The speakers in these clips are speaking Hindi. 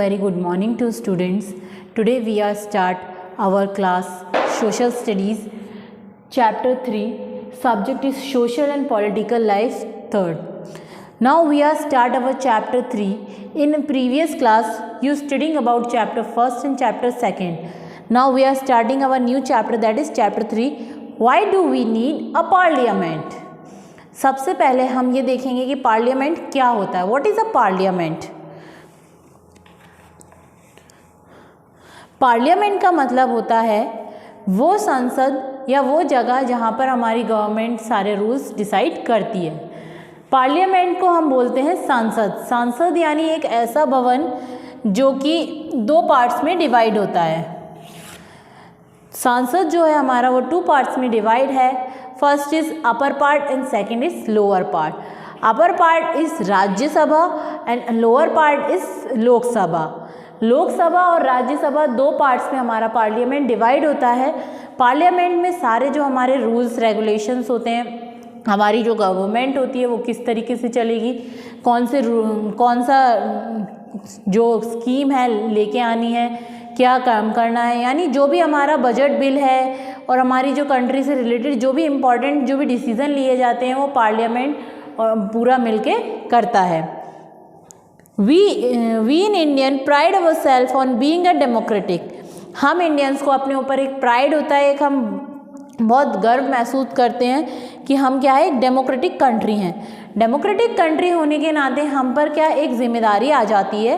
very good morning to students. Today we are start our class Social Studies, Chapter 3. Subject is Social and Political Life, 3rd. Now we are start our Chapter 3. In previous class you studying about Chapter 1st and Chapter 2nd. Now we are starting our new chapter, that is Chapter 3. Why do we need a parliament? सबसे पहले हम ये देखेंगे कि पार्लियामेंट क्या होता है. What is a parliament? Parliament का मतलब होता है वो संसद या वो जगह जहाँ पर हमारी गवर्नमेंट सारे रूल्स डिसाइड करती है. पार्लियामेंट को हम बोलते हैं संसद. संसद यानी एक ऐसा भवन जो कि 2 पार्ट्स में डिवाइड होता है. संसद जो है हमारा वो 2 पार्ट्स में डिवाइड है. First is upper part and second is lower part. Upper part is Rajya Sabha and lower part is Lok Sabha. Lok Sabha और राज्यसभा 2 पार्ट्स में हमारा पार्लियामेंट डिवाइड होता है. पार्लियामेंट में सारे जो हमारे रूल्स रेगुलेशंस होते हैं, हमारी जो गवर्नमेंट होती है वो किस तरीके से चलेगी, कौन सा जो स्कीम है लेके आनी है, क्या काम करना है, यानी जो भी हमारा बजट बिल है और हमारी जो कंट्री से रिलेटेड जो भी इम्पोर्टेंट जो भी डिसीज़न लिए जाते हैं वो पार्लियामेंट पूरा मिलके करता है. We in Indian pride our self on being a democratic. हम इंडियंस को अपने ऊपर एक प्राइड होता है, एक हम बहुत गर्व महसूस करते हैं कि हम क्या है, एक डेमोक्रेटिक कंट्री हैं. डेमोक्रेटिक कंट्री होने के नाते हम पर क्या एक जिम्मेदारी आ जाती है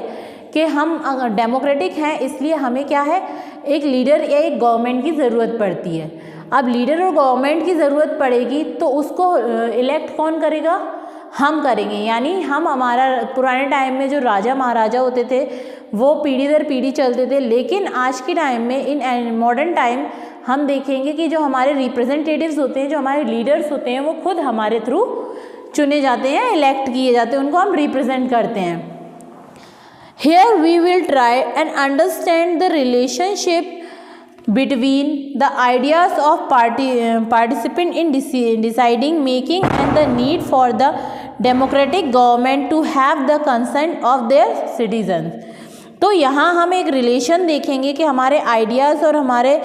कि हम अगर डेमोक्रेटिक हैं इसलिए हमें क्या है, एक लीडर या एक गवर्नमेंट की ज़रूरत पड़ती है. अब लीडर और गवर्नमेंट की ज़रूरत पड़ेगी तो उसको इलेक्ट कौन करेगा? हम करेंगे. यानी हम हमारा पुराने टाइम में जो राजा महाराजा होते थे वो पीढ़ी दर पीढ़ी चलते थे, लेकिन आज के टाइम में इन मॉडर्न टाइम हम देखेंगे कि जो हमारे रिप्रेजेंटेटिव्स होते हैं, जो हमारे लीडर्स होते हैं वो खुद हमारे थ्रू चुने जाते हैं, इलेक्ट किए जाते हैं, उनको हम रिप्रेजेंट करते हैं. Here we will try and understand the relationship between the ideas of participant in deciding making and the need for the democratic government to have the consent of their citizens. तो यहाँ हम एक रिलेशन देखेंगे कि हमारे आइडियाज़ और हमारे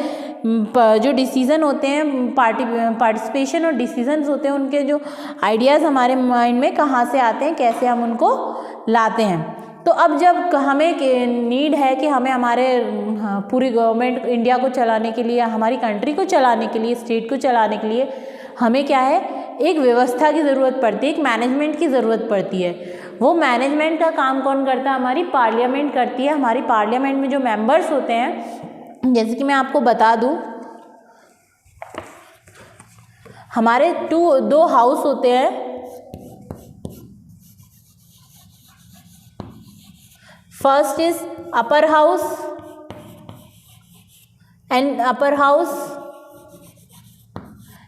जो डिसीज़न होते हैं, पार्टिसिपेशन और डिसीजंस होते हैं, उनके जो आइडियाज़ हमारे माइंड में कहाँ से आते हैं, कैसे हम उनको लाते हैं. तो अब जब हमें नीड है कि हमें हमारे पूरी गवर्नमेंट इंडिया को चलाने के लिए, हमारी कंट्री को चलाने के लिए, स्टेट को चलाने के लिए हमें क्या है, एक व्यवस्था की ज़रूरत पड़ती है, एक मैनेजमेंट की ज़रूरत पड़ती है. वो मैनेजमेंट का काम कौन करता है? हमारी पार्लियामेंट करती है. हमारी पार्लियामेंट में जो मेंबर्स होते हैं, जैसे कि मैं आपको बता दूं, हमारे 2 हाउस होते हैं. First is upper house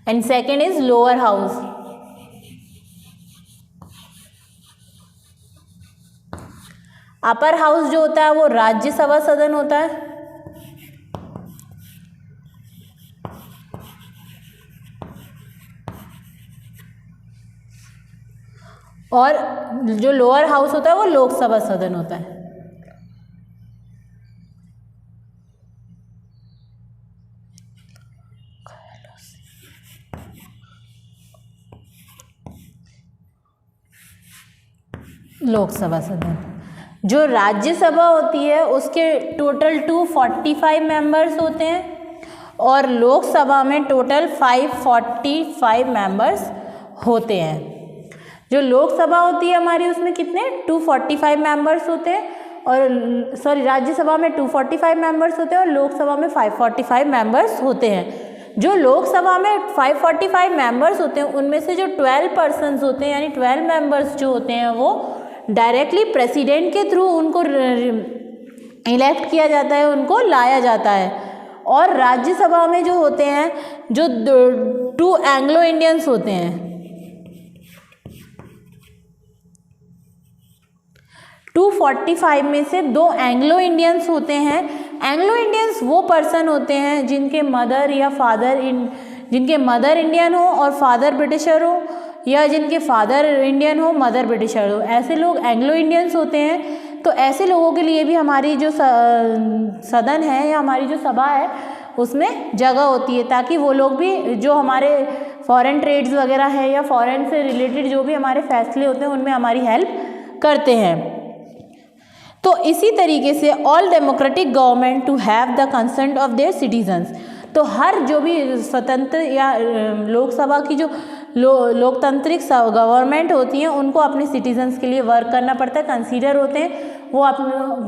and second is lower house. Upper house जो होता है वो राज्यसभा सदन होता है, और जो लोअर हाउस होता है वो लोकसभा सदन होता है. लोकसभा सदन. जो राज्यसभा होती है उसके टोटल 245 मेंबर्स होते हैं और लोकसभा में टोटल 545 मेंबर्स होते हैं. जो लोकसभा होती है हमारी उसमें कितने 245 मेंबर्स होते हैं, और राज्यसभा में 245 मेंबर्स होते हैं और लोकसभा में 545 मेंबर्स होते हैं. जो लोकसभा में 545 मेंबर्स होते हैं उनमें से जो 12 पर्सन्स होते हैं, यानी 12 मेंबर्स जो होते हैं वो डायरेक्टली प्रेसिडेंट के थ्रू उनको इलेक्ट किया जाता है, उनको लाया जाता है. और राज्यसभा में जो होते हैं, जो 2 एंग्लो इंडियंस होते हैं, 245 में से 2 एंग्लो इंडियंस होते हैं. एंग्लो इंडियंस वो पर्सन होते हैं जिनके मदर इंडियन हो और फादर ब्रिटिशर हो, या जिनके फादर इंडियन हो, मदर ब्रिटिशर हो, ऐसे लोग एंग्लो इंडियंस होते हैं. तो ऐसे लोगों के लिए भी हमारी जो सदन है या हमारी जो सभा है उसमें जगह होती है, ताकि वो लोग भी जो हमारे फॉरेन ट्रेड्स वगैरह है या फॉरेन से रिलेटेड जो भी हमारे फैसले होते हैं उनमें हमारी हेल्प करते हैं। तो इसी तरीके से all democratic government to have the consent of their citizens, तो हर जो भी स्वतंत्र या लोकसभा की जो लोकतांत्रिक गवर्नमेंट होती हैं उनको अपने सिटीजन्स के लिए वर्क करना पड़ता है, कंसीडर होते हैं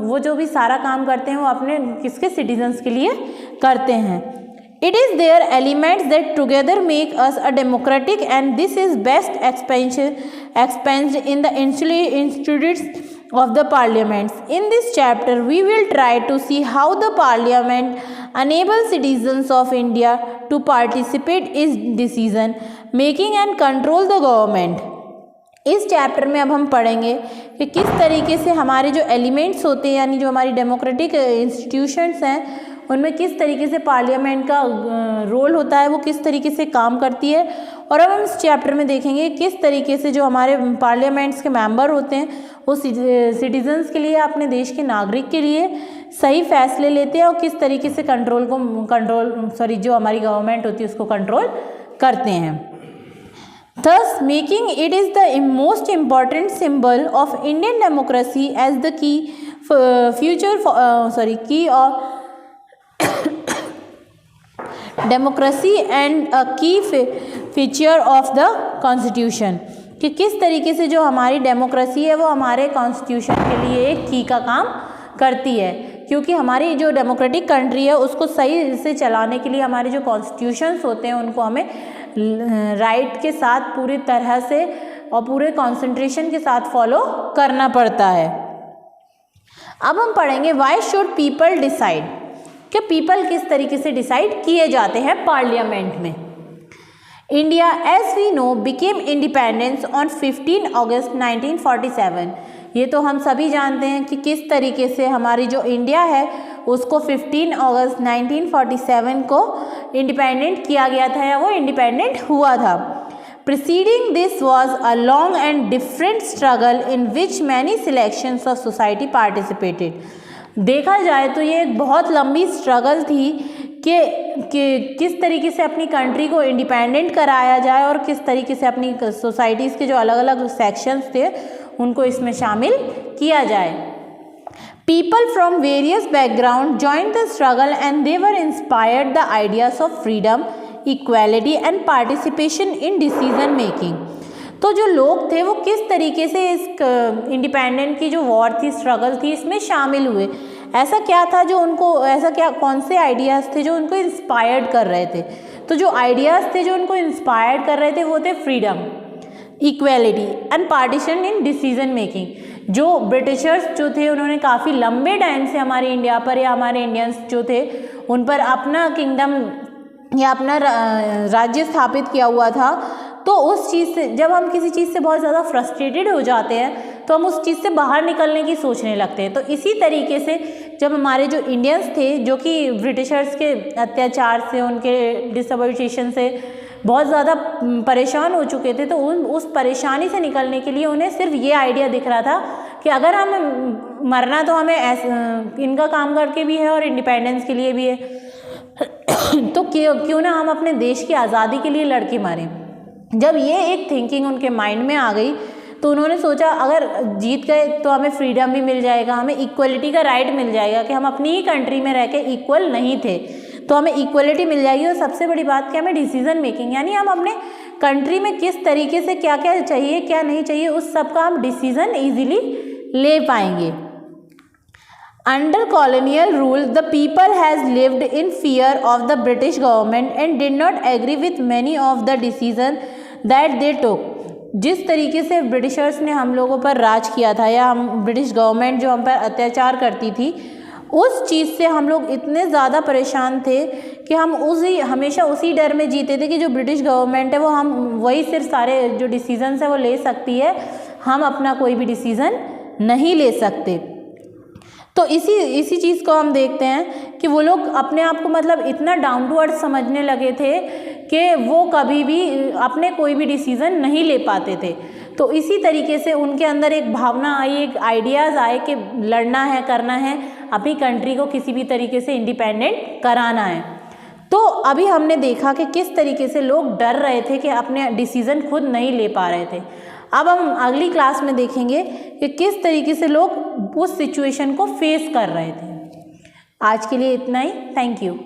वो जो भी सारा काम करते हैं वो अपने किसके सिटीजन्स के लिए करते हैं। It is their elements that together make us a democratic and this is best expressed in the institutes of the parliaments. In this chapter we will try to see how the parliament enables citizens of India to participate in decision making and control the government. इस चैप्टर में अब हम पढ़ेंगे कि किस तरीके से हमारे जो एलिमेंट्स होते हैं यानी जो हमारी डेमोक्रेटिक इंस्टीट्यूशंस हैं उनमें किस तरीके से पार्लियामेंट का रोल होता है, वो किस तरीके से काम करती है। और अब हम इस चैप्टर में देखेंगे किस तरीके से जो हमारे पार्लियामेंट्स के मेंबर होते हैं वो सिटीजन्स के लिए, अपने देश के नागरिक के लिए सही फैसले लेते हैं और किस तरीके से जो हमारी गवर्नमेंट होती है उसको कंट्रोल करते हैं। Thus making it is the most important symbol of Indian democracy as the key of democracy and अ की फीचर ऑफ द कॉन्स्टिट्यूशन, कि किस तरीके से जो हमारी डेमोक्रेसी है वो हमारे कॉन्स्टिट्यूशन के लिए एक की का काम करती है, क्योंकि हमारी जो डेमोक्रेटिक कंट्री है उसको सही से चलाने के लिए हमारे जो कॉन्स्टिट्यूशंस होते हैं उनको हमें राइट के साथ पूरी तरह से और पूरे कॉन्सेंट्रेशन के साथ फॉलो करना पड़ता है। अब हम पढ़ेंगे व्हाई शुड पीपल डिसाइड, कि पीपल किस तरीके से डिसाइड किए जाते हैं पार्लियामेंट में। India as we know became independence on 15 August 1947, ये तो हम सभी जानते हैं कि किस तरीके से हमारी जो इंडिया है उसको 15 अगस्त 1947 को इंडिपेंडेंट किया गया था या वो इंडिपेंडेंट हुआ था। Preceding this was a long and different struggle in which many selections of society participated. देखा जाए तो ये एक बहुत लंबी स्ट्रगल थी कि किस तरीके से अपनी कंट्री को इंडिपेंडेंट कराया जाए और किस तरीके से अपनी सोसाइटीज़ के जो अलग अलग सेक्शंस थे उनको इसमें शामिल किया जाए। People from various background joined the struggle and they were inspired the ideas of freedom, equality and participation in decision making. तो जो लोग थे वो किस तरीके से इस इंडिपेंडेंट की जो वॉर थी, स्ट्रगल थी, इसमें शामिल हुए। ऐसा क्या था जो उनको, कौन से आइडियाज़ थे जो उनको इंस्पायर्ड कर रहे थे। तो जो आइडियाज़ थे जो उनको इंस्पायर्ड कर रहे थे वो थे freedom, equality and partition in decision making. जो ब्रिटिशर्स जो थे उन्होंने काफ़ी लंबे टाइम से हमारे इंडिया पर या हमारे इंडियंस जो थे उन पर अपना किंगडम या अपना राज्य स्थापित किया हुआ था। तो उस चीज़ से जब हम किसी चीज़ से बहुत ज़्यादा फ्रस्ट्रेटेड हो जाते हैं तो हम उस चीज़ से बाहर निकलने की सोचने लगते हैं। तो इसी तरीके से जब हमारे जो इंडियंस थे जो कि ब्रिटिशर्स के अत्याचार से, उनके डिसएबिलिटेशन से बहुत ज़्यादा परेशान हो चुके थे, तो उस परेशानी से निकलने के लिए उन्हें सिर्फ ये आइडिया दिख रहा था कि अगर हम मरना तो हमें इनका काम करके भी है और इंडिपेंडेंस के लिए भी है, तो क्यों ना हम अपने देश की आज़ादी के लिए लड़ के मारें। जब ये एक थिंकिंग उनके माइंड में आ गई तो उन्होंने सोचा अगर जीत गए तो हमें फ्रीडम भी मिल जाएगा, हमें इक्वलिटी का राइट मिल जाएगा कि हम अपनी ही कंट्री में रह के इक्वल नहीं थे तो हमें इक्वलिटी मिल जाएगी। और सबसे बड़ी बात कि हमें डिसीजन मेकिंग, यानी हम अपने कंट्री में किस तरीके से क्या क्या चाहिए क्या नहीं चाहिए उस सब का हम डिसीजन ईजिली ले पाएंगे। Under colonial rule, the people has lived in fear of the British government and did not agree with many of the decisions that they took. जिस तरीके से ब्रिटिशर्स ने हम लोगों पर राज किया था या हम ब्रिटिश गवर्नमेंट जो हम पर अत्याचार करती थी उस चीज़ से हम लोग इतने ज़्यादा परेशान थे कि हम हमेशा उसी डर में जीते थे कि जो ब्रिटिश गवर्नमेंट है वो हम वही सिर्फ सारे जो डिसीजंस है वो ले सकती है, हम अपना कोई भी डिसीज़न नहीं ले सकते। तो इसी चीज़ को हम देखते हैं कि वो लोग अपने आप को मतलब इतना डाउन टू अर्थ समझने लगे थे कि वो कभी भी अपने कोई भी डिसीज़न नहीं ले पाते थे। तो इसी तरीके से उनके अंदर एक भावना आई, एक आइडियाज़ आए कि लड़ना है, करना है, अपनी कंट्री को किसी भी तरीके से इंडिपेंडेंट कराना है। तो अभी हमने देखा कि किस तरीके से लोग डर रहे थे कि अपने डिसीज़न खुद नहीं ले पा रहे थे। अब हम अगली क्लास में देखेंगे कि किस तरीके से लोग उस सिचुएशन को फेस कर रहे थे। आज के लिए इतना ही। Thank you.